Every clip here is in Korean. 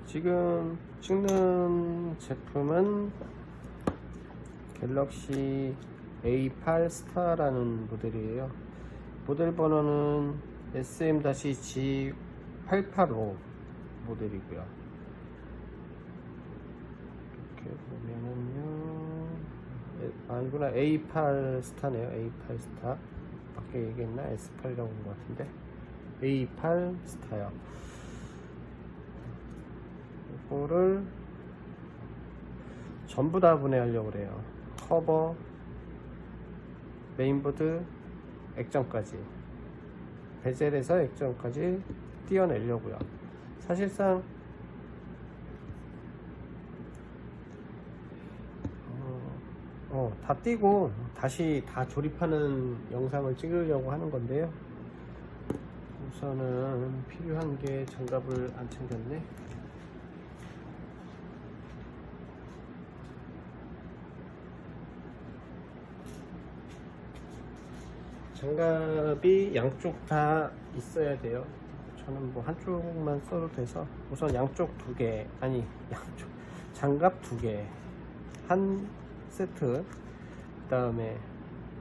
지금 찍는 제품은 갤럭시 A8 스타라는 모델이에요. 모델 번호는 SM-G885 모델이고요. 이렇게 보면은요, 이거는 A8 스타네요. A8 스타. 밖에 얘기했나? S8이라고 한 것 같은데 A8 스타요. 이거를 전부 다 분해하려고 그래요. 커버, 메인보드, 액정까지, 베젤에서 액정까지 띄어내려고요. 사실상 다 띄고 다시 다 조립하는 영상을 찍으려고 하는 건데요. 우선은 필요한 게, 장갑을 안 챙겼네. 장갑이 양쪽 다 있어야 돼요. 저는 뭐 한쪽만 써도 돼서 우선 양쪽 2개, 아니 양쪽 장갑 2개 한 세트. 그 다음에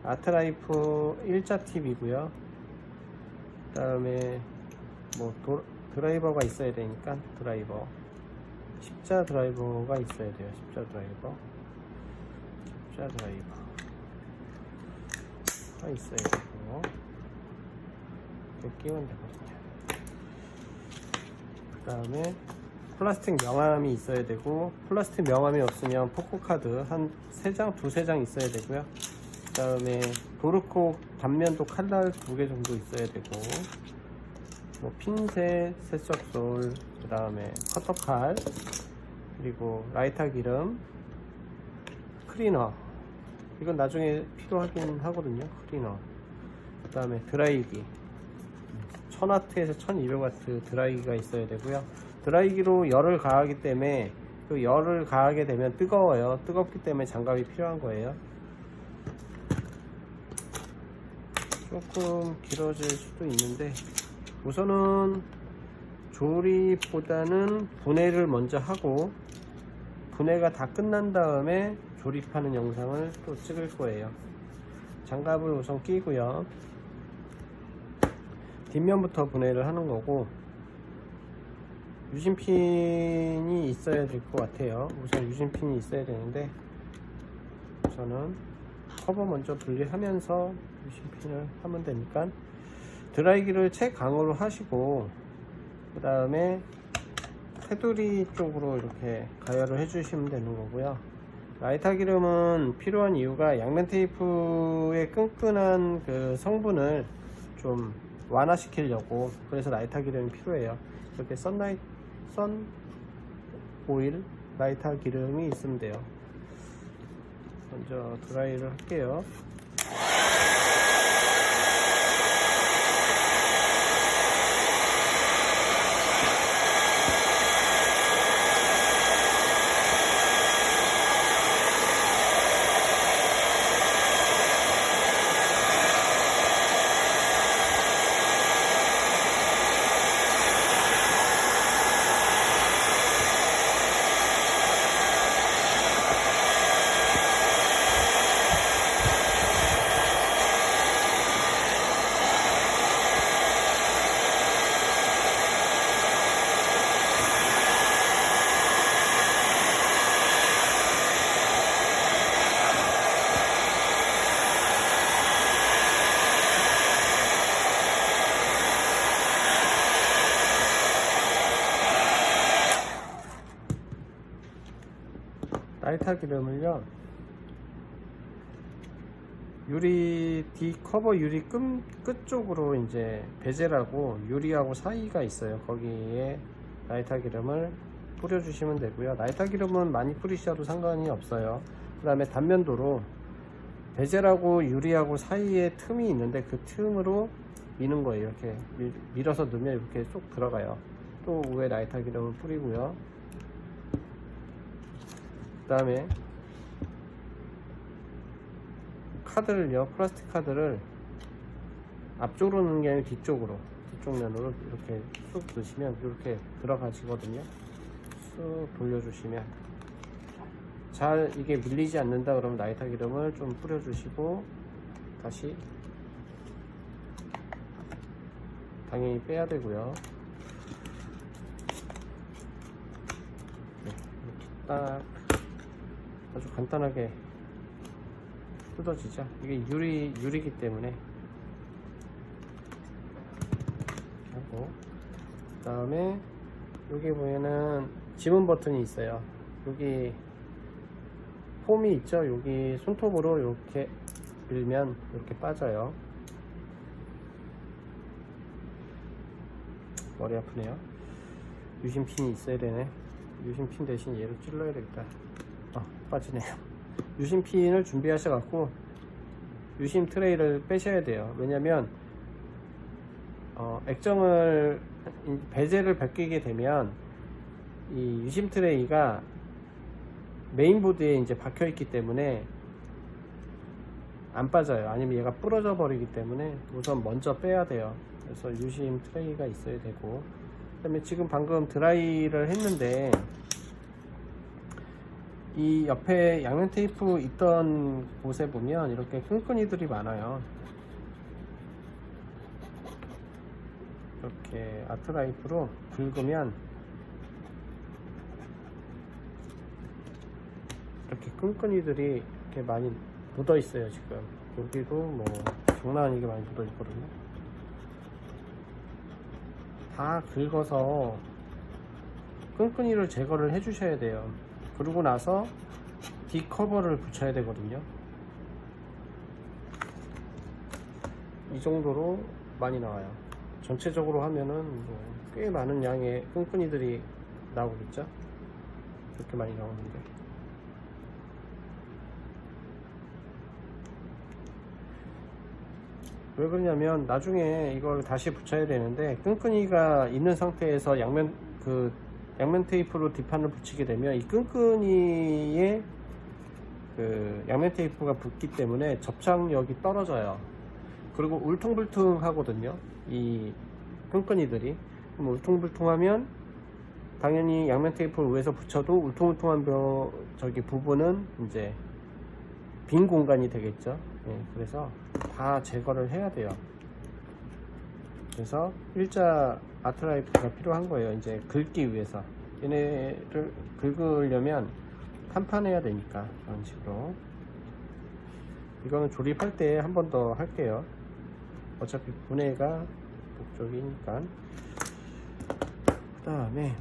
아트라이프 일자 팁이고요. 그 다음에 뭐 드라이버가 있어야 되니까 드라이버, 십자 드라이버가 있어야 돼요. 십자 드라이버가 있어야 되고, 이렇게 끼우면 되거든요. 그 다음에 플라스틱 명암이 있어야 되고, 플라스틱 명암이 없으면 포크카드 한 3장, 2-3장 있어야 되고요. 그 다음에 도르코 단면도 칼날 2개 정도 있어야 되고, 뭐 핀셋, 세척솔, 그 다음에 커터칼, 그리고 라이터 기름, 클리너, 이건 나중에 필요하긴 하거든요. 클리너. 그 다음에 드라이기, 1000W에서 1200W 드라이기가 있어야 되고요. 드라이기로 열을 가하기 때문에, 그 열을 가하게 되면 뜨거워요. 뜨겁기 때문에 장갑이 필요한 거예요. 조금 길어질 수도 있는데, 우선은 조립보다는 분해를 먼저 하고, 분해가 다 끝난 다음에 조립하는 영상을 또 찍을 거예요. 장갑을 우선 끼고요. 뒷면부터 분해를 하는 거고, 유심핀이 있어야 될 것 같아요. 우선 유심핀이 있어야 되는데, 우선은 커버 먼저 분리하면서 유심핀을 하면 되니까, 드라이기를 최강으로 하시고, 그 다음에 테두리 쪽으로 이렇게 가열을 해주시면 되는 거고요. 라이터 기름은 필요한 이유가 양면 테이프의 끈끈한 그 성분을 좀 완화시키려고, 그래서 라이터 기름이 필요해요. 이렇게 선 오일 라이터 기름이 있으면 돼요. 먼저 드라이를 할게요. 라이터 기름을요, 유리 커버 유리 끝 쪽으로, 이제 베젤하고 유리하고 사이가 있어요. 거기에 라이터 기름을 뿌려주시면 되고요. 라이터 기름은 많이 뿌리셔도 상관이 없어요. 그 다음에 단면도로 베젤하고 유리하고 사이에 틈이 있는데, 그 틈으로 미는 거예요. 이렇게 밀어서 넣으면 이렇게 쏙 들어가요. 또 위에 라이터 기름을 뿌리고요. 그 다음에 카드를요, 플라스틱 카드를 앞쪽으로 넣는 게 아니라 뒤쪽 면으로 이렇게 쑥 넣으시면 이렇게 들어가지거든요. 쭉 돌려주시면 잘 이게 밀리지 않는다 그러면 나이타 기름을 좀 뿌려주시고 다시 당연히 빼야 되고요. 네, 이렇게 딱 아주 간단하게 뜯어지죠. 이게 유리기 때문에 하고, 그 다음에 여기 보면은 지문 버튼이 있어요. 여기 폼이 있죠. 여기 손톱으로 이렇게 밀면 이렇게 빠져요. 머리 아프네요. 유심핀이 있어야 되네. 유심핀 대신 얘를 찔러야 되겠다. 빠지네요. 유심핀을 준비하셔 갖고 유심 트레이를 빼셔야 돼요. 왜냐면 액정을 베젤을 벗기게 되면 이 유심 트레이가 메인보드에 이제 박혀 있기 때문에 안 빠져요. 아니면 얘가 부러져 버리기 때문에 우선 먼저 빼야 돼요. 그래서 유심 트레이가 있어야 되고, 그 다음에 지금 방금 드라이를 했는데 이 옆에 양면 테이프 있던 곳에 보면 이렇게 끈끈이들이 많아요. 이렇게 아트라이프로 긁으면 이렇게 끈끈이들이 이렇게 많이 묻어 있어요. 지금 여기도 뭐 장난 아니게 많이 묻어 있거든요. 다 긁어서 끈끈이를 제거를 해 주셔야 돼요. 그러고 나서 디커버를 붙여야 되거든요. 이 정도로 많이 나와요. 전체적으로 하면은 꽤 많은 양의 끈끈이들이 나오겠죠. 그렇게 많이 나오는데, 왜 그러냐면 나중에 이걸 다시 붙여야 되는데, 끈끈이가 있는 상태에서 양면 테이프로 뒷판을 붙이게 되면 이 끈끈이에 양면 테이프가 붙기 때문에 접착력이 떨어져요. 그리고 울퉁불퉁 하거든요. 이 끈끈이들이. 그럼 울퉁불퉁하면 당연히 양면 테이프를 위에서 붙여도 울퉁불퉁한 부분은 이제 빈 공간이 되겠죠. 그래서 다 제거를 해야 돼요. 그래서 일자 아트라이프가 필요한 거예요. 이제 긁기 위해서. 얘네를 긁으려면 판판해야 되니까 이런 식으로. 이거는 조립할 때 한 번 더 할게요. 어차피 분해가 목적이니까. 그 다음에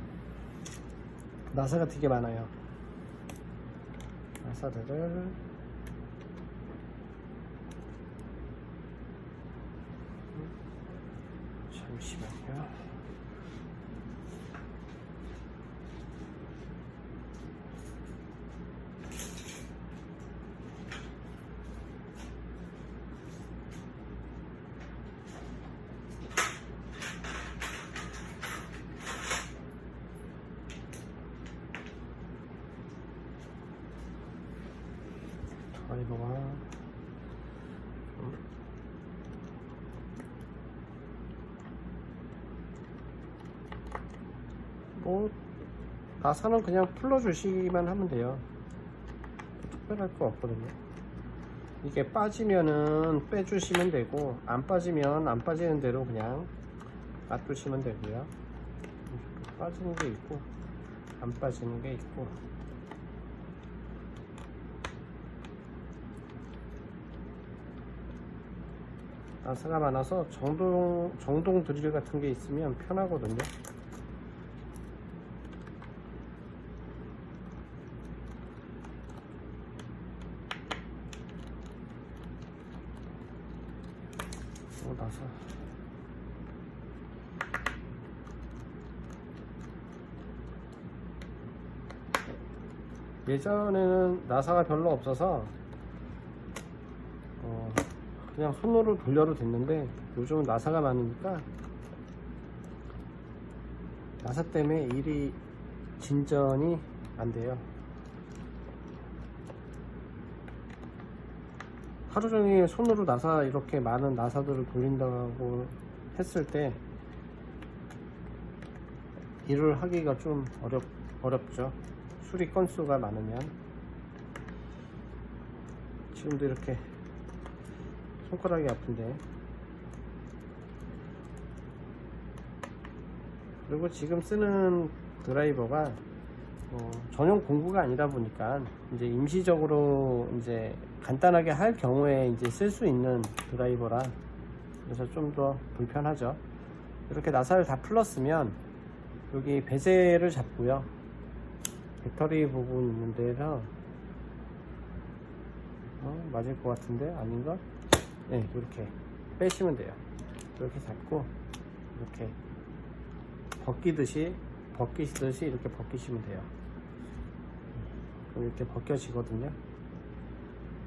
나사가 되게 많아요. 나사들을 잠시만요. 이거와 뭐 나사는 그냥 풀어주시기만 하면 돼요. 특별할 거 없거든요. 이게 빠지면은 빼주시면 되고, 안 빠지면 안 빠지는 대로 그냥 놔두시면 되고요. 빠지는 게 있고 안 빠지는 게 있고. 나사가 많아서 정동 드릴 같은 게 있으면 편하거든요. 나사 예전에는 나사가 별로 없어서 그냥 손으로 돌려도 됐는데, 요즘은 나사가 많으니까 나사 때문에 일이 진전이 안 돼요. 하루 종일 손으로 나사, 이렇게 많은 나사들을 돌린다고 했을 때 일을 하기가 좀 어렵죠. 수리 건수가 많으면. 지금도 이렇게 손가락이 아픈데. 그리고 지금 쓰는 드라이버가 전용 공구가 아니다 보니까 이제 임시적으로 이제 간단하게 할 경우에 이제 쓸 수 있는 드라이버라, 그래서 좀 더 불편하죠. 이렇게 나사를 다 풀었으면 여기 베젤을 잡고요, 배터리 부분 있는 데서 맞을 것 같은데 아닌가? 네, 이렇게 빼시면 돼요. 이렇게 잡고 이렇게 벗기듯이 이렇게 벗기시면 돼요. 그럼 이렇게 벗겨지거든요.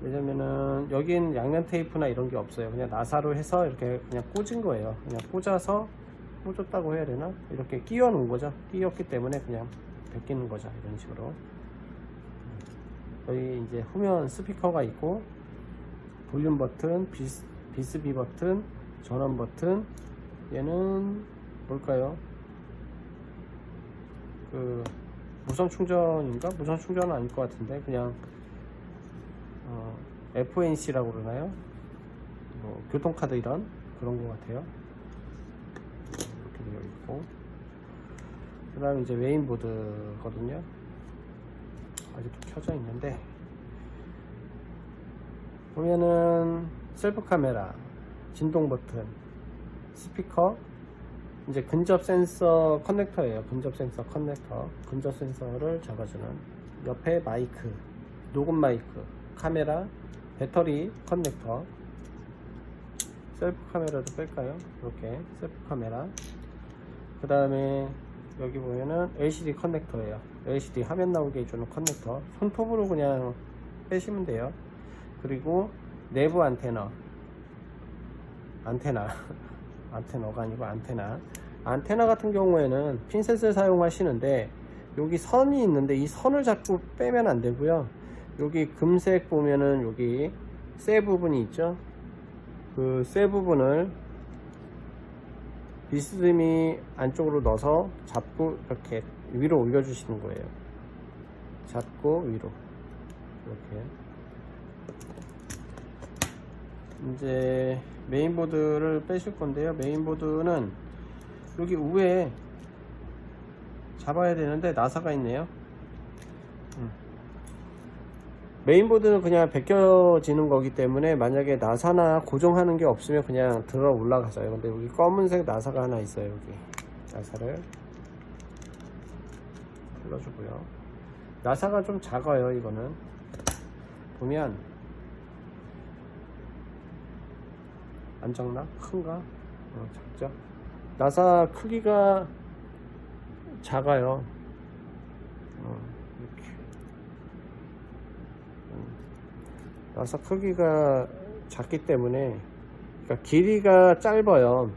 왜냐면은 여긴 양면 테이프나 이런 게 없어요. 그냥 나사로 해서 이렇게 그냥 꽂은 거예요. 그냥 꽂았다고 해야 되나? 이렇게 끼워 놓은 거죠. 끼웠기 때문에 그냥 벗기는 거죠. 이런 식으로. 여기 이제 후면 스피커가 있고, 볼륨 버튼, 비스비 버튼, 전원 버튼. 얘는 뭘까요? 그 무선 충전인가? 무선 충전은 아닐 것 같은데, 그냥 FNC라고 그러나요? 뭐 교통카드 이런 그런 것 같아요. 이렇게 되어 있고, 그 다음에 이제 메인보드거든요. 아직도 켜져 있는데, 보면은 셀프 카메라, 진동 버튼, 스피커, 이제 근접 센서 커넥터예요. 근접 센서 커넥터, 근접 센서를 잡아주는, 옆에 마이크, 녹음 마이크, 카메라, 배터리 커넥터, 셀프 카메라도 뺄까요? 이렇게 셀프 카메라. 그 다음에 여기 보면은 LCD 커넥터예요. LCD 화면 나오게 해주는 커넥터, 손톱으로 그냥 빼시면 돼요. 그리고 내부 안테나가 아니고 안테나 같은 경우에는 핀셋을 사용하시는데, 여기 선이 있는데 이 선을 자꾸 빼면 안 되고요. 여기 금색 보면은 여기 쇠 부분이 있죠. 그 쇠 부분을 비스듬히 안쪽으로 넣어서 잡고 이렇게 위로 올려 주시는 거예요. 잡고 위로 이렇게. 이제 메인보드를 빼실 건데요. 메인보드는 여기 위에 잡아야 되는데 나사가 있네요. 메인보드는 그냥 벗겨지는 거기 때문에 만약에 나사나 고정하는 게 없으면 그냥 들어 올라가서요. 근데 여기 검은색 나사가 하나 있어요. 여기 나사를 풀어주고요. 나사가 좀 작아요. 이거는 보면 안 작나? 큰가? 작죠? 나사 크기가 작아요. 이렇게. 나사 크기가 작기 때문에, 그러니까 길이가 짧아요.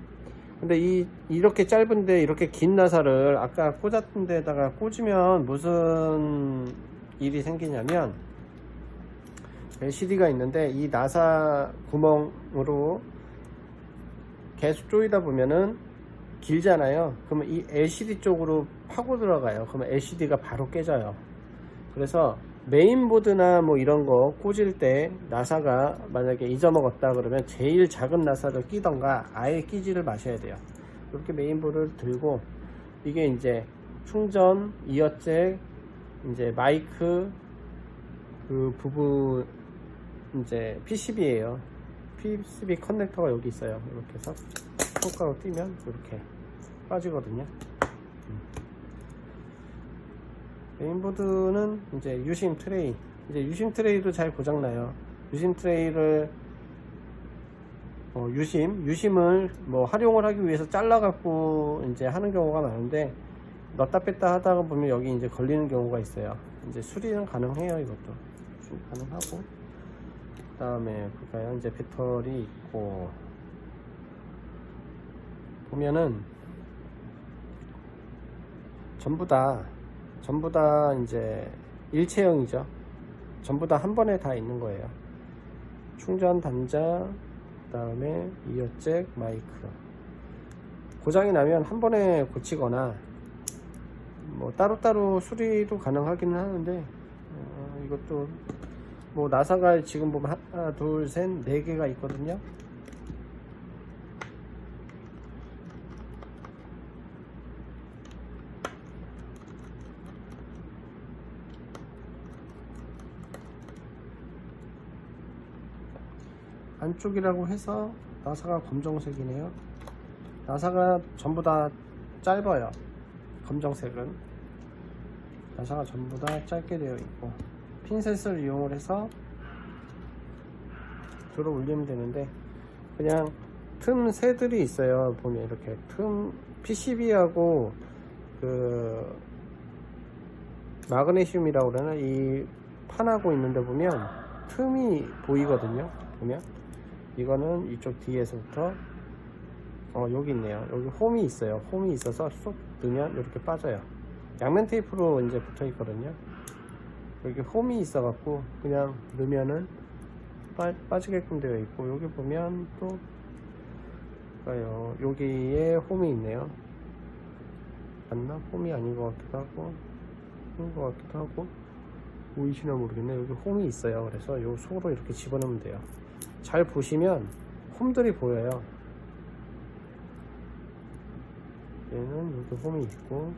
근데 이렇게 짧은데 이렇게 긴 나사를 아까 꽂았던 데다가 꽂으면 무슨 일이 생기냐면, LCD가 있는데 이 나사 구멍으로 계속 조이다 보면은 길잖아요. 그러면 이 LCD 쪽으로 파고 들어가요. 그러면 LCD가 바로 깨져요. 그래서 메인보드나 뭐 이런 거 꽂을 때 나사가 만약에 잊어먹었다 그러면 제일 작은 나사를 끼던가 아예 끼지를 마셔야 돼요. 이렇게 메인보드를 들고, 이게 이제 충전, 이어잭, 이제 마이크 그 부분, 이제 PCB예요. PCB 커넥터가 여기 있어요. 이렇게 해서 손가락으로 띄면 이렇게 빠지거든요. 메인보드는 이제 유심 트레이, 이제 유심 트레이도 잘 고장나요. 유심 트레이를 유심을 뭐 활용을 하기 위해서 잘라 갖고 이제 하는 경우가 많은데, 넣다 뺐다 하다가 보면 여기 이제 걸리는 경우가 있어요. 이제 수리는 가능해요. 이것도 수리 가능하고. 그 다음에 볼까요? 이제 배터리 있고, 보면은 전부 다 이제 일체형이죠. 전부 다 한 번에 다 있는 거예요. 충전 단자, 그 다음에 이어잭, 마이크. 고장이 나면 한 번에 고치거나 뭐 따로따로 수리도 가능하기는 하는데 이것도 뭐 나사가 지금 보면 하나 둘 셋 네 개가 있거든요. 안쪽이라고 해서 나사가 검정색이네요. 나사가 전부 다 짧아요. 검정색은 나사가 전부 다 짧게 되어 있고 핀셋을 이용을 해서 들어 올리면 되는데 그냥 틈 새들이 있어요. 보면 이렇게 틈 PCB하고 그 마그네슘이라고 그러나 이 판하고 있는데 보면 틈이 보이거든요. 보면 이거는 이쪽 뒤에서부터 여기 있네요. 여기 홈이 있어요. 홈이 있어서 쏙 넣으면 이렇게 빠져요. 양면 테이프로 이제 붙어 있거든요. 여기 홈이 있어 갖고 그냥 넣으면은 빠지게끔 되어 있고 여기 보면 또 여기에 홈이 있네요. 맞나? 홈이 아닌 것 같기도 하고 그런 것 같기도 하고 보이시나 모르겠네. 여기 홈이 있어요. 그래서 요 속으로 이렇게 집어넣으면 돼요. 잘 보시면 홈들이 보여요. 얘는 여기 홈이 있고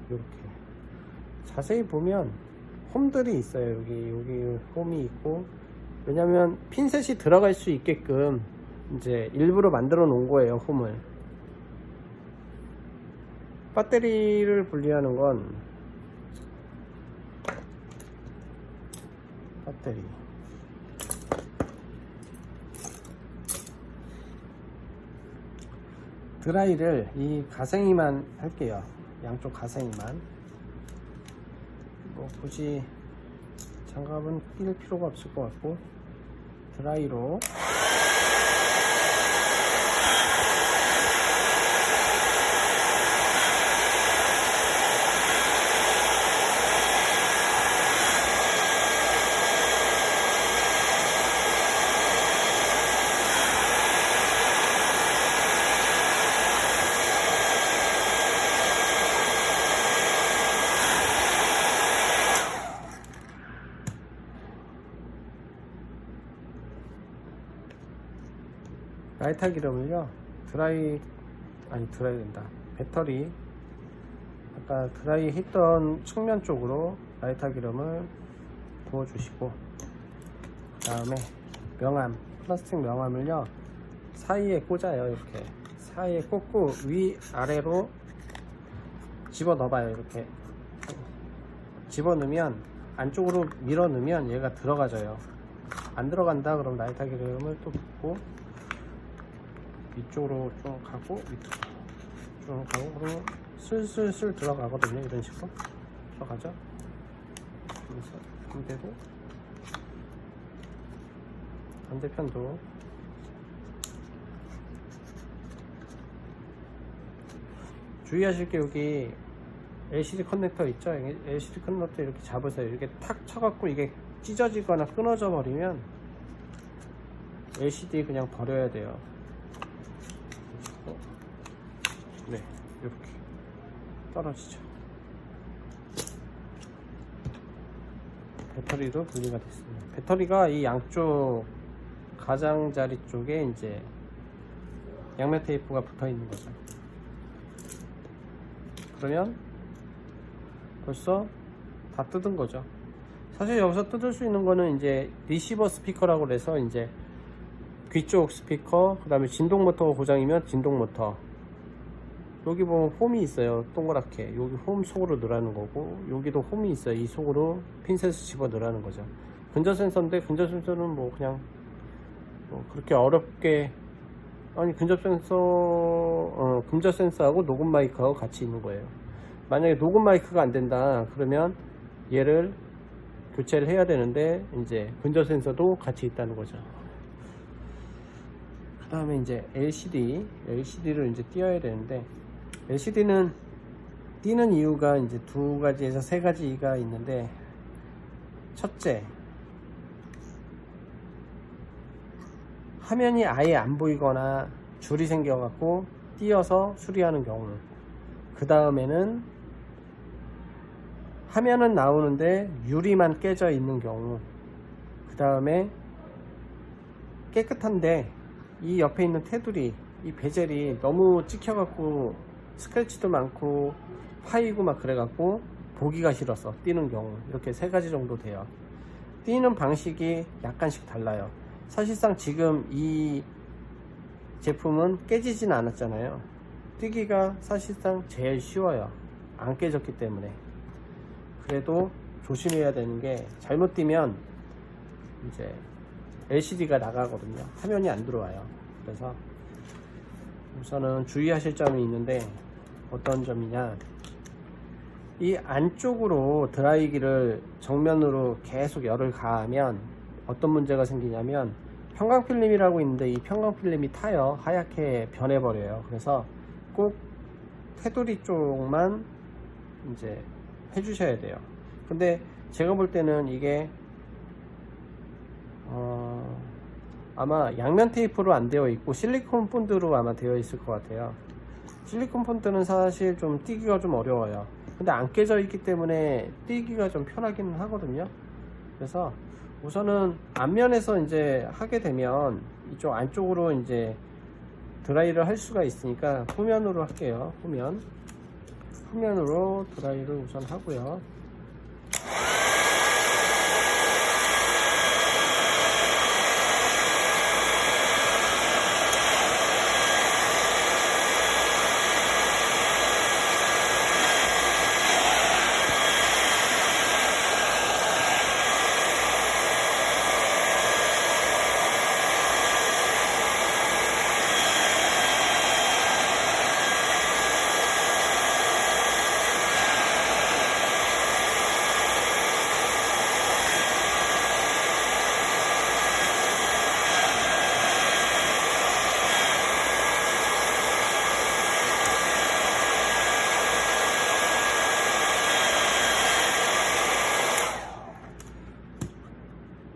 이렇게 자세히 보면 홈들이 있어요. 여기 홈이 있고 왜냐면 핀셋이 들어갈 수 있게끔 이제 일부러 만들어 놓은 거예요. 홈을 배터리를 분리하는 건 배터리 드라이를 이 가생이만 할게요. 양쪽 가생이만 뭐 굳이 장갑은 끼울 필요가 없을 것 같고 드라이로 라이터 기름을요 드라이 된다 배터리 아까 드라이 했던 측면 쪽으로 라이터 기름을 부어 주시고 그 다음에 명암 플라스틱 명암을요 사이에 꽂아요. 이렇게 사이에 꽂고 위아래로 집어 넣어봐요. 이렇게 집어 넣으면 안쪽으로 밀어 넣으면 얘가 들어가져요. 안 들어간다 그럼 라이터 기름을 또 붓고 이쪽으로 좀 가고 밑으로 좀 가고 그러면 슬슬슬 들어가거든요. 이런 식으로 들어가죠. 그래서 반대로 반대편도 주의하실 게 여기 LCD 커넥터 있죠. LCD 커넥터 이렇게 잡으세요. 이렇게 탁 쳐갖고 이게 찢어지거나 끊어져 버리면 LCD 그냥 버려야 돼요. 네, 이렇게 떨어지죠. 배터리도 분리가 됐습니다. 배터리가 이 양쪽 가장자리 쪽에 이제 양면 테이프가 붙어 있는 거죠. 그러면 벌써 다 뜯은 거죠. 사실 여기서 뜯을 수 있는 거는 이제 리시버 스피커라고 해서 이제 귀 쪽 스피커, 그 다음에 진동 모터가 고장이면 진동 모터. 여기 보면 홈이 있어요. 동그랗게 여기 홈 속으로 넣으라는 거고 여기도 홈이 있어요. 이 속으로 핀셋을 집어 넣으라는 거죠. 근저 센서인데 근저 센서는 뭐 그냥 뭐 그렇게 어렵게 근저 센서하고 녹음 마이크하고 같이 있는 거예요. 만약에 녹음 마이크가 안 된다 그러면 얘를 교체를 해야 되는데 이제 근저 센서도 같이 있다는 거죠. 그 다음에 이제 LCD를 이제 띄워야 되는데 LCD는 띄는 이유가 이제 두 가지에서 세 가지가 있는데 첫째 화면이 아예 안 보이거나 줄이 생겨 갖고 띄어서 수리하는 경우, 그 다음에는 화면은 나오는데 유리만 깨져 있는 경우, 그 다음에 깨끗한데 이 옆에 있는 테두리, 이 베젤이 너무 찍혀 갖고 스크래치도 많고 파이고 막 그래 갖고 보기가 싫어서 띄는 경우, 이렇게 세 가지 정도 돼요. 띄는 방식이 약간씩 달라요. 사실상 지금 이 제품은 깨지진 않았잖아요. 띄기가 사실상 제일 쉬워요. 안 깨졌기 때문에. 그래도 조심해야 되는 게, 잘못 띄면 이제 LCD가 나가거든요. 화면이 안 들어와요. 그래서 우선은 주의하실 점이 있는데, 어떤 점이냐, 이 안쪽으로 드라이기를 정면으로 계속 열을 가하면 어떤 문제가 생기냐면, 편광필름이라고 있는데 이 편광필름이 타요. 하얗게 변해버려요. 그래서 꼭 테두리 쪽만 이제 해주셔야 돼요. 근데 제가 볼 때는 이게 아마 양면 테이프로 안 되어 있고 실리콘 본드로 아마 되어 있을 것 같아요. 실리콘 본드는 사실 좀 띄기가 좀 어려워요. 근데 안 깨져 있기 때문에 띄기가 좀 편하긴 하거든요. 그래서 우선은 앞면에서 이제 하게 되면 이쪽 안쪽으로 이제 드라이를 할 수가 있으니까 후면으로 할게요. 후면으로 드라이를 우선 하고요.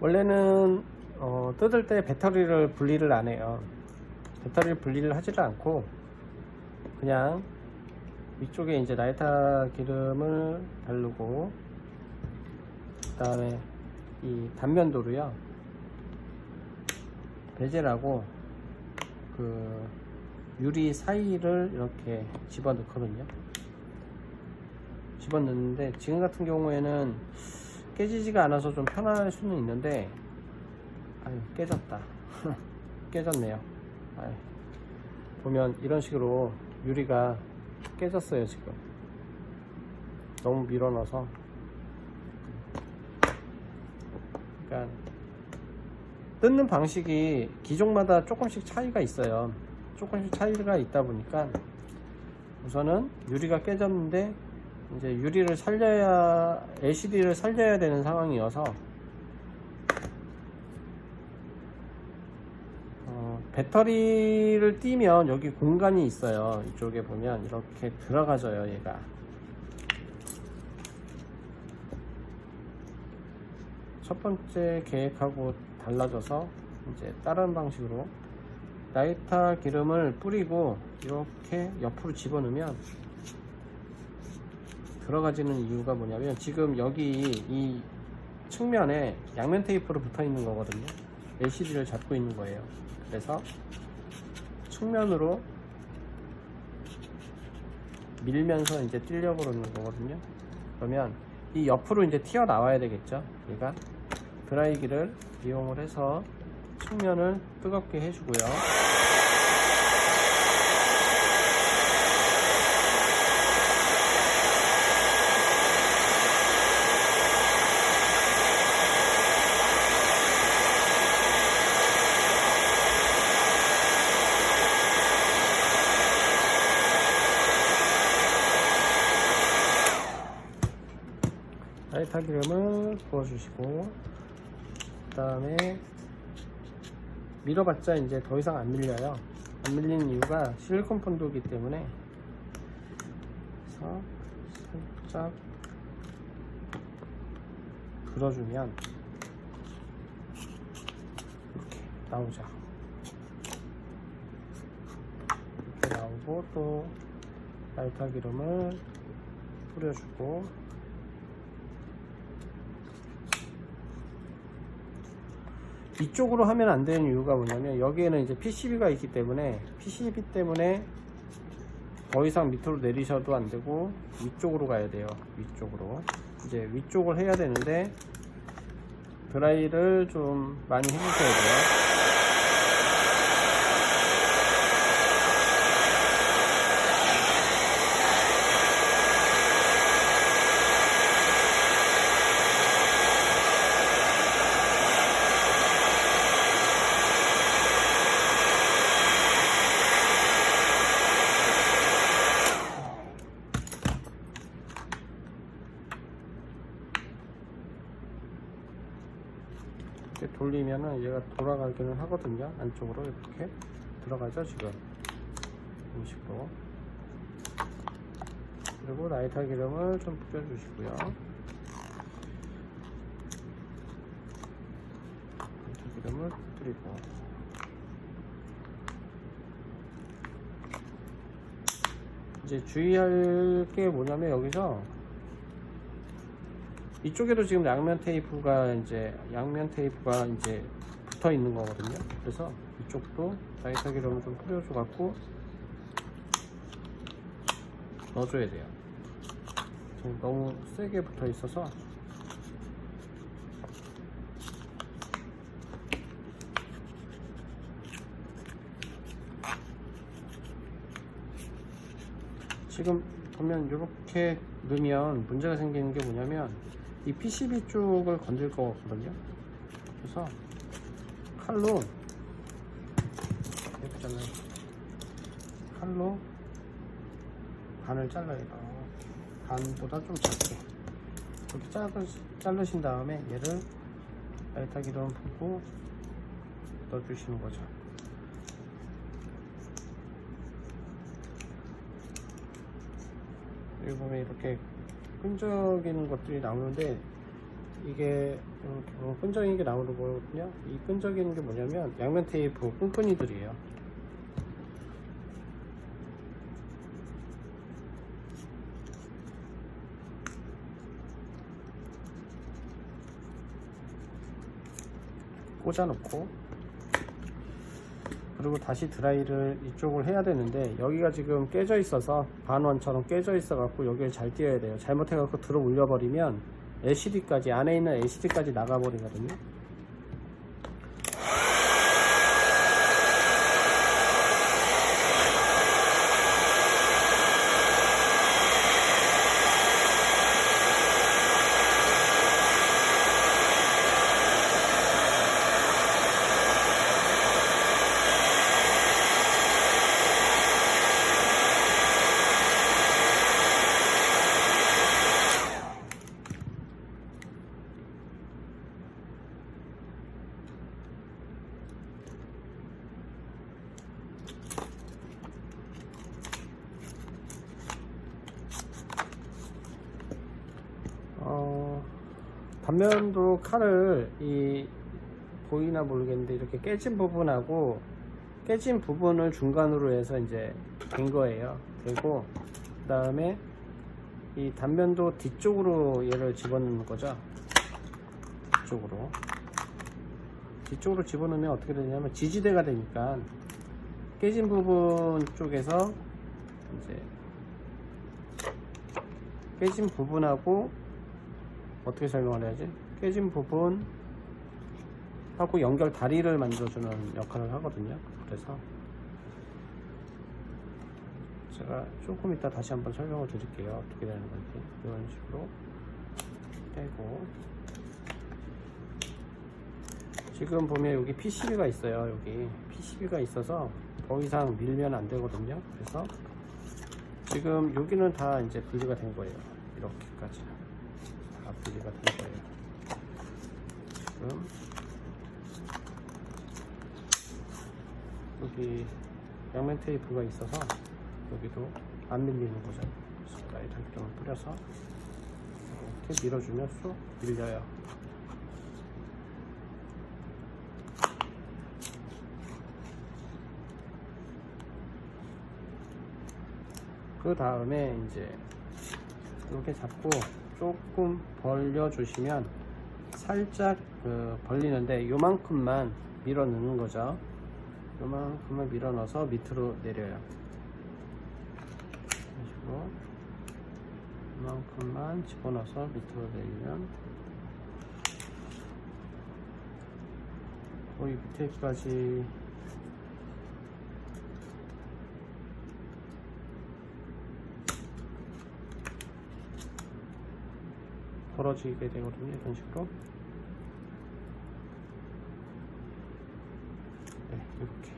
원래는 뜯을 때 배터리를 분리를 안 해요. 배터리를 분리를 하지를 않고 그냥 위쪽에 이제 라이터 기름을 바르고, 그 다음에 이 단면도로요, 베젤하고 그 유리 사이를 이렇게 집어 넣거든요. 집어 넣는데 지금 같은 경우에는 깨지지가 않아서 좀 편할 수는 있는데, 아유 깨졌다. 깨졌네요. 아유, 보면 이런 식으로 유리가 깨졌어요. 지금 너무 밀어넣어서. 그러니까 뜯는 방식이 기종마다 조금씩 차이가 있어요. 조금씩 차이가 있다 보니까 우선은 유리가 깨졌는데 이제 유리를 살려야, LCD를 살려야 되는 상황이어서 배터리를 띄면 여기 공간이 있어요. 이쪽에 보면 이렇게 들어가져요. 얘가 첫 번째 계획하고 달라져서 이제 다른 방식으로 라이터 기름을 뿌리고 이렇게 옆으로 집어넣으면 들어가지는 이유가 뭐냐면, 지금 여기 이 측면에 양면 테이프로 붙어 있는 거거든요. LCD를 잡고 있는 거예요. 그래서 측면으로 밀면서 이제 띄려고 그러는 거거든요. 그러면 이 옆으로 이제 튀어나와야 되겠죠. 얘가 드라이기를 이용을 해서 측면을 뜨겁게 해주고요. 라이터 기름을 부어주시고, 그 다음에 밀어봤자 이제 더 이상 안 밀려요. 안 밀리는 이유가 실리콘 본드이기 때문에. 그래서 살짝 불어주면 이렇게 나오죠. 나오고, 또 라이터 기름을 뿌려주고, 이쪽으로 하면 안 되는 이유가 뭐냐면, 여기에는 이제 PCB가 있기 때문에 더 이상 밑으로 내리셔도 안 되고 위쪽으로 가야 돼요. 위쪽으로 이제 위쪽을 해야 되는데 드라이를 좀 많이 해주셔야 돼요. 이렇게 돌리면은 얘가 돌아가기는 하거든요. 안쪽으로 이렇게 들어가죠. 지금 이런 식으로. 그리고 라이터 기름을 좀 뿌려주시고요. 라이터 기름을 뿌리고, 이제 주의할 게 뭐냐면, 여기서 이쪽에도 지금 양면 테이프가 이제 붙어 있는 거거든요. 그래서 이쪽도 라이터 기름을 좀 뿌려줘 갖고 넣어줘야 돼요. 지금 너무 세게 붙어 있어서 지금 보면 이렇게 넣으면 문제가 생기는 게 뭐냐면, 이 PCB 쪽을 건들 거거든요. 그래서 칼로 이렇게 잘라요. 칼로 반을 잘라요. 반보다 좀 작게 이렇게 자르신 다음에 얘를 라이터 기름 붓고 넣어주시는 거죠. 여기 보면 이렇게 끈적이는 것들이 나오는데, 이게 이렇게 끈적이는 게 나오는 거거든요. 이 끈적이는 게 뭐냐면 양면 테이프 끈끈이들이에요. 꽂아놓고, 그리고 다시 드라이를 이쪽을 해야 되는데, 여기가 지금 깨져 있어서 반원처럼 깨져 있어 갖고 여기를 잘 띄어야 돼요. 잘못해 갖고 들어 올려 버리면 LCD까지, 안에 있는 LCD까지 나가 버리거든요. 단면도 칼을 보이나 모르겠는데 이렇게 깨진 부분하고 깨진 부분을 중간으로 해서 이제 된 거예요. 그리고 그 다음에 이 단면도 뒤쪽으로 얘를 집어넣는 거죠. 뒤쪽으로 집어넣으면 어떻게 되냐면 지지대가 되니까 깨진 부분 쪽에서 이제 깨진 부분하고 어떻게 설명을 해야지? 깨진 부분 하고 연결 다리를 만들어주는 역할을 하거든요. 그래서 제가 조금 이따 다시 한번 설명을 드릴게요. 어떻게 되는 건지. 이런 식으로 떼고, 지금 보면 여기 PCB가 있어요. 여기 PCB가 있어서 더 이상 밀면 안 되거든요. 그래서 지금 여기는 다 이제 분리가 된 거예요. 이렇게까지 다 분리가 된 거예요. 지금 여기 양면 테이프가 있어서 여기도 안 밀리는 거죠. 그래서 라이터 기름을 뿌려서 이렇게 밀어주면 쏙 밀려요. 그 다음에 이제 이렇게 잡고 조금 벌려 주시면 살짝 벌리는데 요만큼만 밀어 넣는 거죠. 요만큼만 밀어 넣어서 밑으로 내려요. 이런 식으로 요만큼만 집어넣어서 밑으로 내리면 거의 밑에까지 벌어지게 되거든요. 이런 식으로. 네, 이렇게.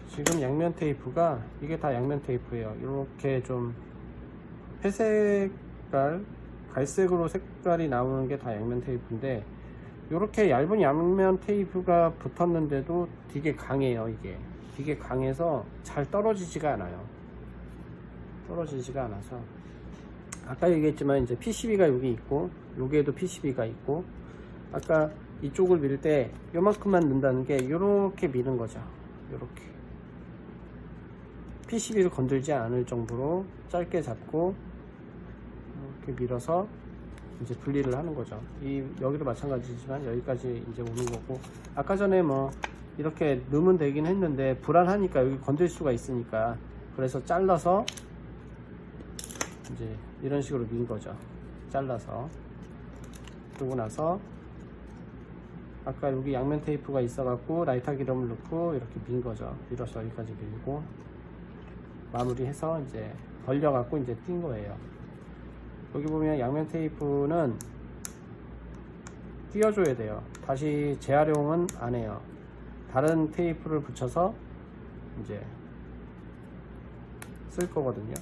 지금 양면 테이프가 이게 다 양면 테이프예요. 이렇게 좀 회색깔, 갈색으로 색깔이 나오는 게 다 양면 테이프인데, 이렇게 얇은 양면 테이프가 붙었는데도 되게 강해요. 이게 되게 강해서 잘 떨어지지가 않아요. 떨어지지가 않아서, 아까 얘기했지만 이제 PCB가 여기 있고 여기에도 PCB가 있고, 아까 이쪽을 밀 때 요만큼만 넣는다는 게 이렇게 미는 거죠. 이렇게 PCB를 건들지 않을 정도로 짧게 잡고 이렇게 밀어서 이제 분리를 하는 거죠. 여기도 마찬가지지만 여기까지 이제 오는 거고, 아까 전에 뭐 이렇게 넣으면 되긴 했는데 불안하니까 여기 건들 수가 있으니까, 그래서 잘라서 이제 이런 식으로 민 거죠. 잘라서. 그러고 나서 아까 여기 양면 테이프가 있어 갖고 라이터 기름을 넣고 이렇게 민 거죠. 밀어서 여기까지 밀고 마무리해서 이제 벌려 갖고 이제 띈 거예요. 여기 보면 양면 테이프는 띄워줘야 돼요. 다시 재활용은 안 해요. 다른 테이프를 붙여서 이제 쓸 거거든요.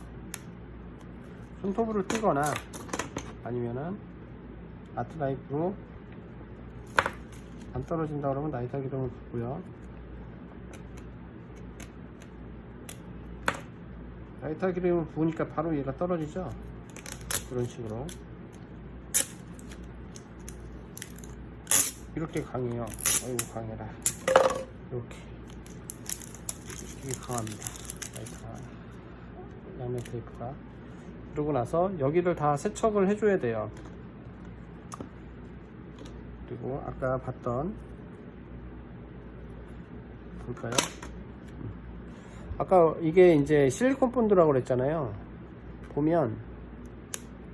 손톱으로 띄거나 아니면은 아트 나이프로 안 떨어진다 그러면 라이터 기름을 붓고요. 라이터 기름을 부으니까 바로 얘가 떨어지죠. 이런 식으로 이렇게 강해요. 어이구 강해라. 이렇게 되게 강합니다. 라이터 양면 테이프가. 그러고 나서 여기를 다 세척을 해줘야 돼요. 그리고 아까 봤던, 볼까요? 아까 이게 이제 실리콘 본드라고 그랬잖아요. 보면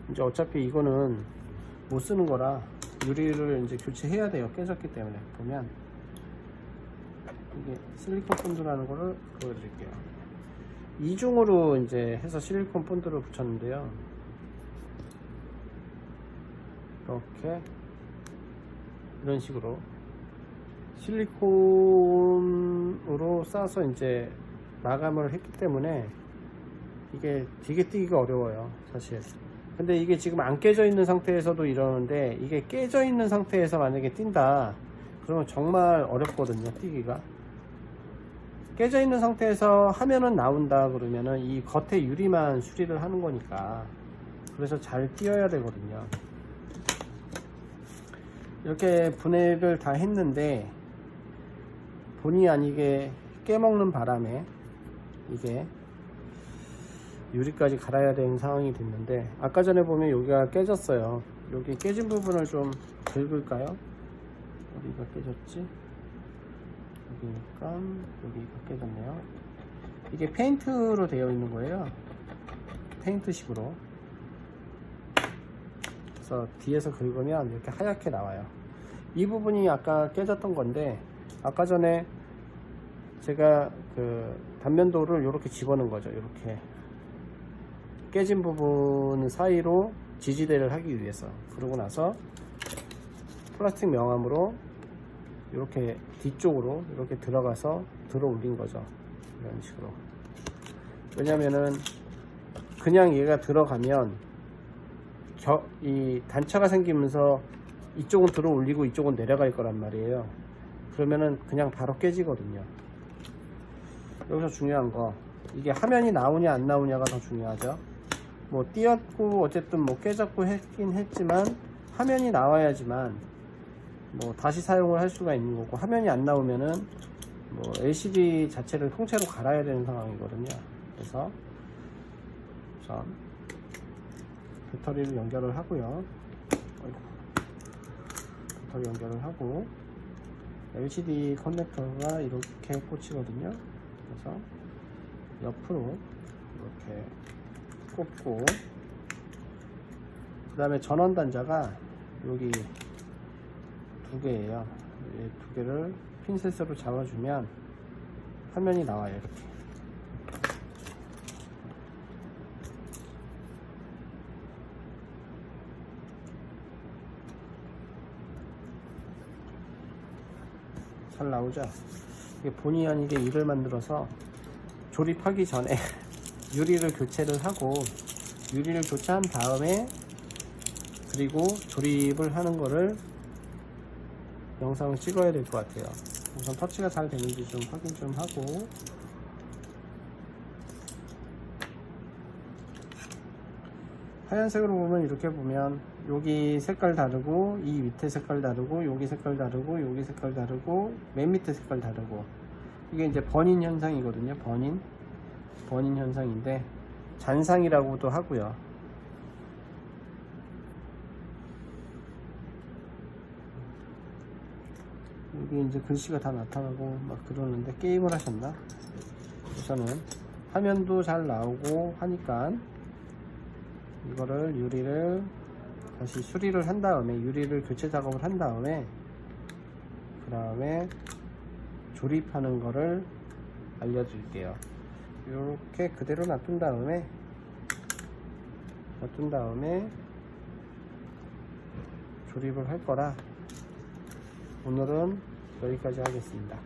이제 어차피 이거는 못 쓰는 거라 유리를 이제 교체해야 돼요. 깨졌기 때문에. 보면 이게 실리콘 본드라는 거를 보여드릴게요. 이중으로 이제 해서 실리콘 본드를 붙였는데요. 이렇게 이런 식으로 실리콘으로 싸서 이제 마감을 했기 때문에 이게 되게 띄기가 어려워요, 사실. 근데 이게 지금 안 깨져 있는 상태에서도 이러는데, 이게 깨져 있는 상태에서 만약에 띈다 그러면 정말 어렵거든요, 띄기가. 깨져 있는 상태에서 하면은 나온다 그러면은 이 겉에 유리만 수리를 하는 거니까, 그래서 잘 띄어야 되거든요. 이렇게 분해를 다 했는데 본의 아니게 깨먹는 바람에 이게 유리까지 갈아야 되는 상황이 됐는데, 아까 전에 보면 여기가 깨졌어요. 여기 깨진 부분을 좀 긁을까요? 어디가 깨졌지? 여기니까 여기가 깨졌네요. 이게 페인트로 되어 있는 거예요. 페인트식으로. 그래서 뒤에서 긁으면 이렇게 하얗게 나와요. 이 부분이 아까 깨졌던 건데, 아까 전에 제가 그 단면도를 이렇게 집어넣은 거죠. 이렇게 깨진 부분 사이로 지지대를 하기 위해서. 그러고 나서 플라스틱 명암으로 이렇게 뒤쪽으로 이렇게 들어가서 들어 올린 거죠. 이런 식으로. 왜냐면은 그냥 얘가 들어가면 이 단차가 생기면서 이쪽은 들어 올리고 이쪽은 내려갈 거란 말이에요. 그러면은 그냥 바로 깨지거든요. 여기서 중요한 거, 이게 화면이 나오냐 안 나오냐가 더 중요하죠. 뭐 띄었고 어쨌든 뭐 깨졌고 했긴 했지만 화면이 나와야지만 뭐 다시 사용을 할 수가 있는 거고, 화면이 안 나오면은 뭐 LCD 자체를 통째로 갈아야 되는 상황이거든요. 그래서 우선 배터리를 연결을 하고요. 아이고. 배터리 연결을 하고 LCD 커넥터가 이렇게 꽂히거든요. 그래서 옆으로 이렇게 꽂고, 그 다음에 전원 단자가 여기 두 개예요. 이 두 개를 핀셋으로 잡아주면 화면이 나와요. 이렇게. 잘 나오죠? 이게 본의 아니게 일을 만들어서 조립하기 전에 유리를 교체를 하고, 유리를 교체한 다음에 그리고 조립을 하는 거를 영상을 찍어야 될 것 같아요. 우선 터치가 잘 되는지 좀 확인 좀 하고, 하얀색으로 보면 이렇게 보면 여기 색깔 다르고, 이 밑에 색깔 다르고, 여기 색깔 다르고, 여기 색깔 다르고, 맨 밑에 색깔 다르고, 이게 이제 번인 현상이거든요. 번인 현상인데 잔상이라고도 하고요. 여기 이제 글씨가 다 나타나고 막 그러는데 게임을 하셨나? 우선은 화면도 잘 나오고 하니까 이거를 유리를 다시 수리를 한 다음에, 유리를 교체 작업을 한 다음에, 그 다음에 조립하는 거를 알려드릴게요. 이렇게 그대로 놔둔 다음에 조립을 할 거라 오늘은 여기까지 하겠습니다.